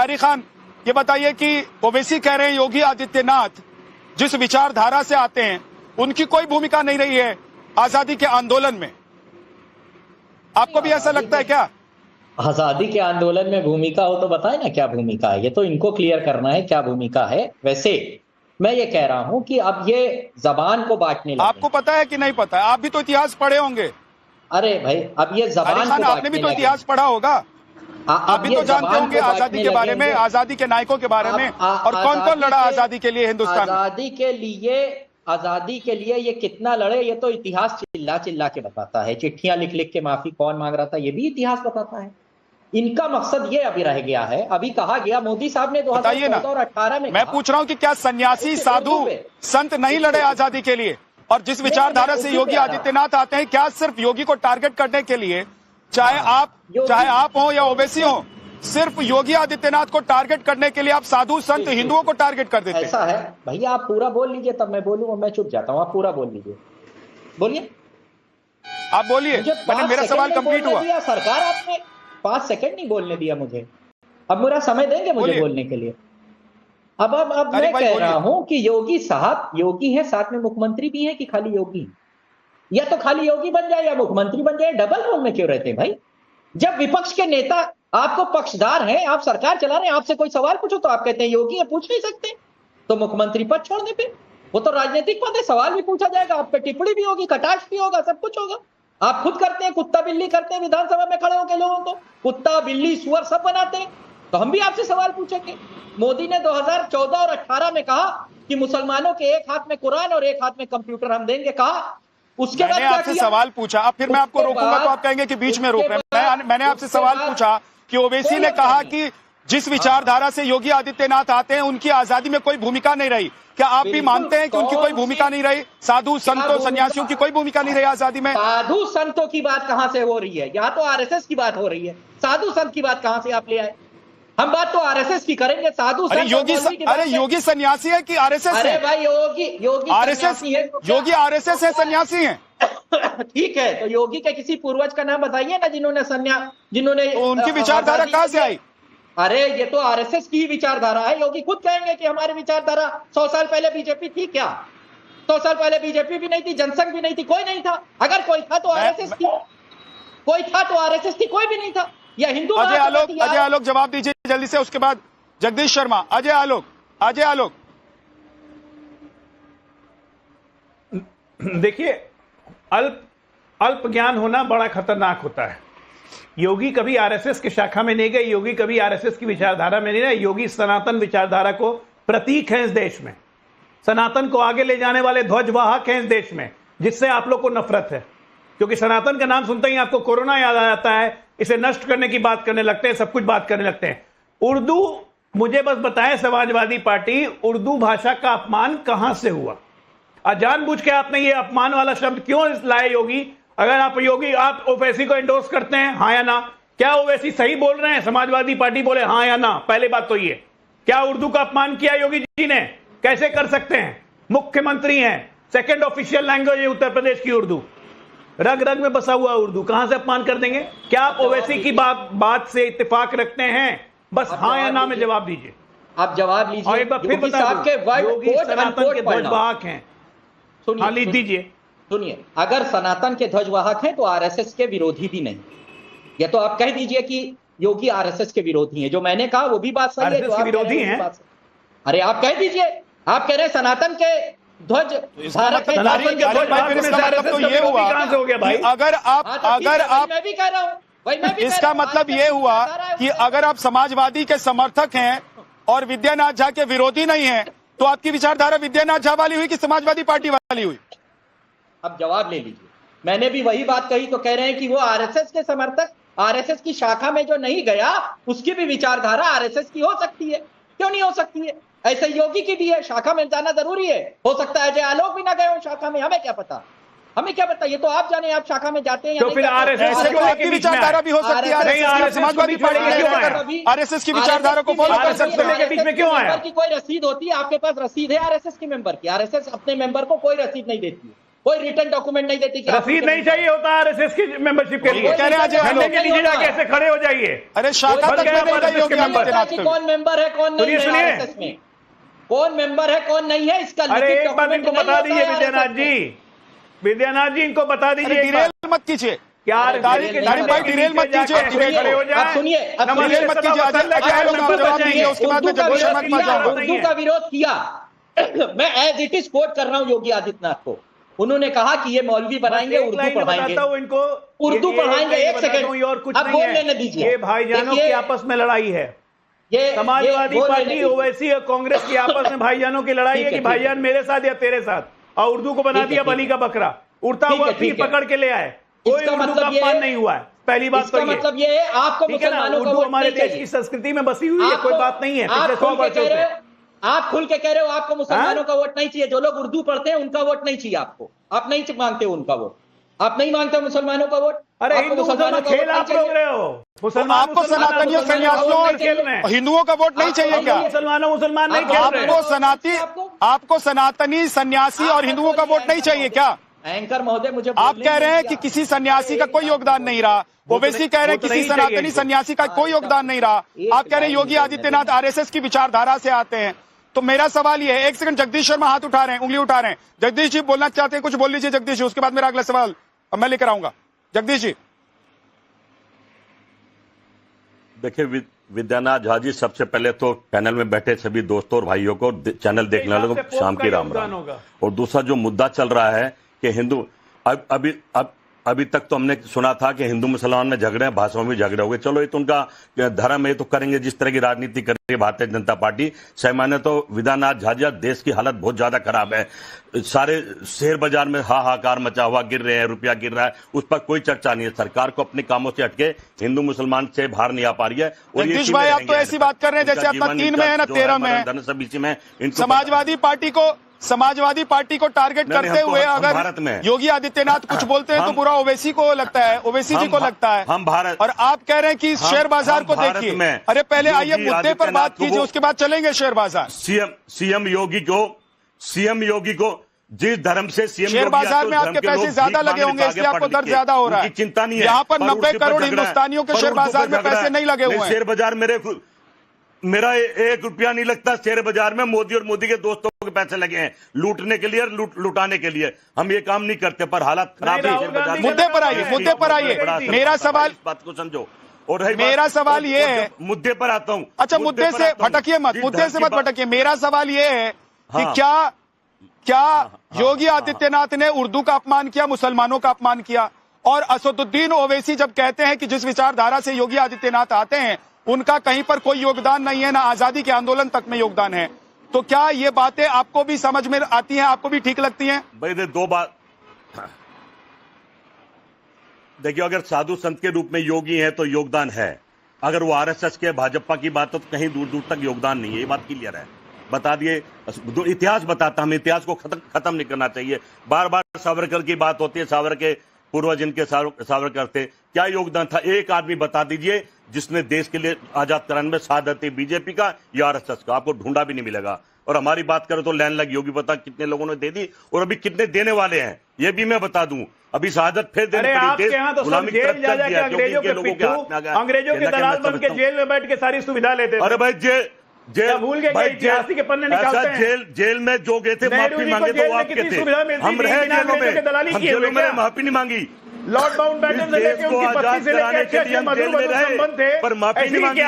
तारिक खान, ये बताइए कि ओवैसी कह रहे हैं योगी आदित्यनाथ जिस विचारधारा से आते हैं उनकी कोई भूमिका नहीं रही है आजादी के आंदोलन में। आपको भी ऐसा लगता है क्या? आजादी के आंदोलन में भूमिका हो तो बताए ना क्या भूमिका है, ये तो इनको क्लियर करना है क्या भूमिका है। वैसे मैं ये कह रहा हूं कि अब ये जबान को बांटने लगे। आपको पता है कि नहीं पता है? आप भी तो इतिहास पढ़े होंगे। अरे भाई, अब ये जबान को आपने भी तो इतिहास पढ़ा होगा, आप भी तो जानते होंगे आजादी के बारे में, आजादी के नायकों के बारे में, और कौन कौन लड़ा आजादी के लिए हिंदुस्तान में। आजादी के लिए ये कितना लड़े ये तो इतिहास चिल्ला चिल्ला के बताता है। चिट्ठियां लिख लिख के माफी कौन मांग रहा था ये भी इतिहास बताता है। इनका मकसद ये अभी रह गया है। अभी कहा गया मोदी साहब ने 2014 और 18 में, मैं पूछ रहा हूं कि क्या सन्यासी साधु संत नहीं लड़े आजादी के लिए? और जिस विचारधारा से योगी आदित्यनाथ आते हैं, क्या सिर्फ योगी को टारगेट करने के लिए, चाहे आप हो या ओवैसी हो, सिर्फ योगी आदित्यनाथ को टारगेट करने के लिए आप साधु संत हिंदुओं को टारगेट कर देते हैं? ऐसा है भैया, आप पूरा बोल लीजिए तब मैं बोलूंगा। मैं चुप जाता हूं, आप पूरा बोल लीजिए। बोलिए, आप बोलिए। मैंने मेरा सवाल कंप्लीट हुआ। सरकार आपने 5 सेकंड नहीं बोलने दिया मुझे। अब मेरा समय देंगे मुझे बोलने के लिए? अब मैं कह रहा हूं कि योगी साहब योगी है, साथ में मुख्यमंत्री भी है कि खाली योगी? या तो खाली योगी बन जाए या मुख्यमंत्री बन जाए। डबल रोल में क्यों रहते हैं भाई? जब विपक्ष के नेता आपको पक्षधार हैं, आप सरकार चला रहे हैं, आपसे कोई सवाल पूछो तो आप कहते हैं योगी है, पूछ नहीं सकते, तो मुख्यमंत्री पद छोड़ने पे। वो तो राजनीतिक पद है, सवाल भी पूछा जाएगा, आप पे टिप्पणी भी होगी, कटाक्ष भी होगा, सब कुछ होगा। आप खुद करते हैं, कुत्ता बिल्ली करते हैं विधानसभा में खड़े होकर लोगों को, कुत्ता बिल्ली सुअर सब बनाते हैं। तो हम भी आपसे सवाल पूछेंगे। मोदी ने 2014 और 18 में कहा कि मुसलमानों के एक हाथ में कुरान और एक हाथ में कंप्यूटर हम देंगे, कहा। उसके बाद आपसे सवाल पूछा, अब फिर मैं आपको रोकूंगा तो आप कहेंगे कि बीच में रोक रहे हैं। मैंने आपसे सवाल पूछा कि ओवैसी ने कहा कि जिस विचारधारा से योगी आदित्यनाथ आते हैं उनकी आजादी में कोई भूमिका नहीं रही। क्या आप भी मानते हैं कि उनकी कोई भूमिका नहीं रही? साधु संतों सन्यासियों की कोई भूमिका नहीं रही आजादी में? साधु संतों की बात कहां से हो रही है? यहाँ तो आरएसएस की बात हो रही है। साधु संत की बात कहां से आप ले आए? हम बात तो आरएसएस की करेंगे। साधु संत योगी सन्यासी है कि आरएसएस? अरे भाई, योगी आरएसएस, योगी आरएसएस है, सन्यासी है। ठीक है, तो योगी के किसी पूर्वज का नाम बताइए ना जिन्होंने उनकी विचारधारा कहां से आई? अरे ये तो आरएसएस की ही विचारधारा है। योगी खुद कहेंगे कि हमारी विचारधारा 100 साल पहले बीजेपी थी। क्या 100 साल पहले बीजेपी भी नहीं थी, जनसंघ भी नहीं थी, कोई नहीं था। अगर कोई था तो आरएसएस थी, कोई था तो आरएसएस थी, कोई भी नहीं था। या हिंदू अजय आलोक जवाब दीजिए जल्दी से, उसके बाद जगदीश शर्मा। अजय आलोक देखिए, अल्प ज्ञान होना बड़ा खतरनाक होता है। योगी कभी आरएसएस की शाखा में नहीं गए, योगी कभी आरएसएस की विचारधारा में नहीं रहे। योगी सनातन विचारधारा को प्रतीक है इस देश में, सनातन को आगे ले जाने वाले ध्वजवाहक हैं इस देश में, जिससे आप लोग को नफरत है। क्योंकि सनातन का नाम सुनते ही आपको कोरोना याद आ जाता है, इसे नष्ट करने की बात करने लगते हैं, सब कुछ बात करने लगते हैं। उर्दू, मुझे बस बताएं, समाजवादी पार्टी उर्दू भाषा का अपमान कहां से हुआ? जानबूझ के आपने ये अपमान वाला शब्द क्यों लाए योगी? अगर आप ओवैसी को एंडोर्स करते हैं, हाँ या ना? क्या ओवैसी सही बोल रहे हैं? समाजवादी पार्टी बोले हाँ या ना? पहले बात तो ये, क्या उर्दू का अपमान किया योगी जी ने? कैसे कर सकते हैं? मुख्यमंत्री हैं, सेकंड ऑफिशियल लैंग्वेज है उत्तर प्रदेश की उर्दू, रग रग में बसा हुआ उर्दू, कहां से अपमान कर देंगे? क्या आप ओवैसी की बात से इत्तेफाक रखते हैं? बस हाँ या ना में जवाब दीजिए। आप जवाब लीजिए। और एक बार फिर बता दूं, योगी सनातन के ध्वजवाहक हैं। हाँ, दीजिए। सुनिए, अगर सनातन के ध्वजवाहक हैं तो आरएसएस के विरोधी भी नहीं। या तो आप कह दीजिए कि योगी आरएसएस के विरोधी हैं। जो मैंने कहा वो भी बात सही है, जो आप विरोधी हैं। अरे आप कह दीजिए, आप कह रहे हैं सनातन के ध्वज भारत के तो ये हुआ कि अगर आप मैं भी कह रहा हूं, इसका मतलब ये हुआ कि अगर आप समाजवादी के समर्थक हैं और विद्यानाथ झा के विरोधी नहीं हैं, तो आपकी विचारधारा विद्यानाथ झा वाली हुई कि समाजवादी पार्टी वाली हुई? अब जवाब ले लीजिए। मैंने भी वही बात कही, तो कह रहे हैं कि वो आरएसएस के समर्थक, आरएसएस की शाखा में जो नहीं गया उसकी भी विचारधारा आरएसएस की हो सकती है। क्यों नहीं हो सकती है? ऐसे योगी की भी है, शाखा में जाना जरूरी है। हो सकता है अजय आलोक भी ना गए हो शाखा में, हमें क्या पता? ये तो आप जाने, आप शाखा में जाते हैं। तो फिर आरएसएस की विचारधारा भी हो सकती है, समाजवादी पार्टी आरएसएस की विचारधारा को फॉलो कर सकते हैं। बीच में क्यों आया? की कोई रसीद होती है? आपके पास रसीद है आरएसएस के मेंबर की? आरएसएस अपने मेंबर को कोई रसीद नहीं देती है। कोई रिटर्न डॉक्यूमेंट नहीं देती कि रसीद नहीं चाहिए होता आरएसएस की मेंबरशिप के लिए। कह रहे हैं झंडे के नीचे जाके ऐसे खड़े हो जाइए। अरे शाखा तक में नहीं गई योगी आदित्यनाथ को। कौन मेंबर है कौन नहीं है आरएसएस में, कौन मेंबर है कौन नहीं है इसका अरे एक बात इनको बता दीजिए विद्यानाथ जी, विद्यानाथ जी इनको बता दीजिए। डिरेल मत कीजिए क्या भाई, डिरेल मत कीजिए, खड़े हो जाए। सुनिए, डिरेल मत कीजिए, अजय लोग आप जवाब दीजिए, उसके बाद में जगदीश शर्मा के पास जाऊंगा। उर्दू का विरोध किया, मैं एज इट इज कोट कर रहा हूं योगी आदित्यनाथ को। उन्होंने कहा कि ये मौलवी बनाएंगे, उर्दू पढ़ाएंगे, इनको उर्दू पढ़ाएंगे। एक सेकंड और कुछ अब बोल लेने दीजिए। ये भाईजानों की आपस में लड़ाई है, समाजवादी पार्टी ओवैसी और कांग्रेस की आपस में भाईजानों की लड़ाई है कि भाईजान मेरे साथ या तेरे साथ, और उर्दू को बना दिया बलि का बकरा, उड़ता हुआ तीर पकड़ के ले आए, कोई उर्दू का अपमान नहीं हुआ है। पहली बात तो मतलब ये है आपको मुसलमानों का उर्दू वोट हमारे नहीं देश चाहिए। की संस्कृति में बसी हुई है, कोई बात नहीं है। पिछले 100 वर्षों से आप खुल के कह रहे हो आपको मुसलमानों का वोट नहीं चाहिए, जो लोग उर्दू पढ़ते हैं उनका वोट नहीं चाहिए आपको, आप नहीं मांगते उनका वोट, आप नहीं मांगते मुसलमानों का वोट। अरे हिंदू मुसलमान खेल आप लोग रहे हो, आपको सनातनियों सन्यासियों और हिंदुओं का वोट नहीं चाहिए क्या? मुसलमान नहीं खेल रहे। आपको सनातनी सन्यासी और हिंदुओं का वोट नहीं चाहिए क्या? एंकर महोदय मुझे आप कह रहे हैं कि किसी सन्यासी का कोई योगदान नहीं रहा, ओवैसी कह रहे हैं किसी सनातनी सन्यासी का कोई योगदान नहीं रहा, आप कह रहे हैं योगी आदित्यनाथ आरएसएस की विचारधारा से आते हैं। तो मेरा सवाल ये है, एक सेकंड, जगदीश शर्मा हाथ उठा रहे हैं, उंगली उठा रहे हैं। जगदीश जी बोलना चाहते हैं, कुछ बोल लीजिए जगदीश जी, उसके बाद मेरा अगला सवाल अब मैं लेकर आऊंगा। जगदीश जी। देखिए विद्यानाथ झा जी, सबसे पहले तो पैनल में बैठे सभी दोस्तों और भाइयों को, चैनल देखने वालों को शाम की राम राम। और दूसरा जो मुद्दा चल रहा है कि हिंदू, अभी तक तो हमने सुना था कि हिंदू मुसलमान में झगड़े हैं, भाषाओं में झगड़े हो गए। चलो ये तो उनका धर्म है, तो करेंगे जिस तरह की राजनीति कर रही है भारतीय जनता पार्टी। सामान्य तो विद्यानाथ झा जी, देश की हालत बहुत ज्यादा खराब है, सारे शेयर बाजार में हाहाकार मचा हुआ, गिर रहे हैं, रुपया गिर रहा है, उस पर कोई चर्चा नहीं है। सरकार को अपने कामों से हटके हिंदू मुसलमान से बाहर नहीं आ पा रही है। और जगदीश भाई, आप तो ऐसी बात कर रहे हैं जैसे अपना 3 में है ना 13 में है। समाजवादी पार्टी को टारगेट करते हुए अगर योगी आदित्यनाथ कुछ बोलते हैं तो बुरा ओवैसी को लगता है, ओवैसी जी को लगता है। हम भारत, और आप कह रहे हैं कि शेयर बाजार को देखिए। अरे पहले आइए मुद्दे पर बात कीजिए, उसके बाद चलेंगे शेयर बाजार। सीएम योगी को जिस धर्म से सीएम शेयर बाजार में आपके पैसे ज्यादा लगे होंगे, इसलिए आपको दर्द ज्यादा हो रहा है। चिंता नहीं है, यहाँ पर 90 करोड़ हिंदुस्तानियों के शेयर बाजार में पैसे नहीं लगे हुए हैं। शेयर बाजार मेरा 1 रुपया नहीं लगता शेयर बाजार में। मोदी और मोदी के दोस्तों के पैसे लगे हैं लूटने के लिए और लुटाने के लिए। हम ये काम नहीं करते, पर हालात खराब है। मुद्दे पर आइए। मेरा सवाल, इस बात को समझो। और मेरा सवाल ये है, मुद्दे पर आता हूं। अच्छा, मुद्दे से भटकिए मत, मुद्दे से मत भटकिए। मेरा सवाल ये है कि क्या योगी आदित्यनाथ ने उर्दू का अपमान किया, मुसलमानों का अपमान किया? और असदुद्दीन ओवैसी जब कहते हैं कि जिस विचारधारा से योगी आदित्यनाथ आते हैं उनका कहीं पर कोई योगदान नहीं है, ना आजादी के आंदोलन तक में योगदान है, तो क्या ये बातें आपको भी समझ में आती हैं, आपको भी ठीक लगती हैं? भाई दो बात देखिए, अगर साधु संत के रूप में योगी है तो योगदान है, अगर वो आरएसएस के भाजपा की बात हो तो कहीं दूर दूर तक योगदान नहीं है। ये बात क्लियर है, बता दिए। इतिहास बताता, हमें इतिहास को खत्म नहीं करना चाहिए। बार बार सावरकर की बात होती है, सावरकर के पूर्वज इनके सावरकर थे, क्या योगदान था? एक आदमी बता दीजिए जिसने देश के लिए आजाद कराने में शहादत दी, बीजेपी का या आरएसएस का? आपको ढूंढा भी नहीं मिलेगा। और हमारी बात करें तो लैंड लग योगी बता कितने लोगों ने दे दी और अभी कितने देने वाले हैं, ये भी मैं बता दूं। अभी शहादत फिर देने पड़ी, अंग्रेजों के दलाल बन के जेल में बैठ के सारी सुविधा लेते। अरे भाई जेल भूल गए, इतिहास के पन्ने निकालते हैं। जेल में जो गए थे माफी मांगे तो आपके थे, हम रहे जेलों में माफी नहीं मांगी। लॉर्ड माउंटबेटन से लेके उनकी पत्नी से लेके अच्छे मधुर संबंध थे, पर माफी नहीं मांगी।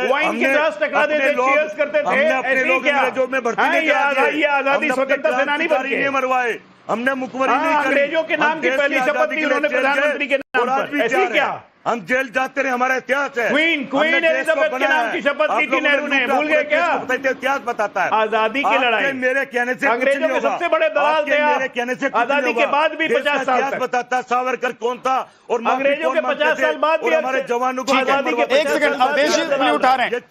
वाइन के ग्लास टकरा देते, चीयर्स करते थे, ऐसे क्या? जो में भर्ती नहीं किया, ये आजादी स्वतंत्रता सेनानी बन के मरवाए, हमने मुखबरी नहीं करी। अंग्रेजों के नाम की पहली शपथ दी उन्होंने प्रधानमंत्री के नाम पर, ऐसे क्या? हम जेल जाते रहे, हमारा इतिहास है। क्वीन एलिजाबेथ के नाम की शपथ ली थी नेहरू ने, भूल गए क्या? इतिहास बताता है आजादी की लड़ाई। मेरे कहने से अंग्रेजों के सबसे बड़े दलाल थे आप। मेरे कहने से आजादी के बाद भी 50 साल तक बताता सावरकर कौन था और अंग्रेजों के 50 साल बाद भी हमारे जवानों को एक सेकंड, अवधेश जी उठा रहे हैं।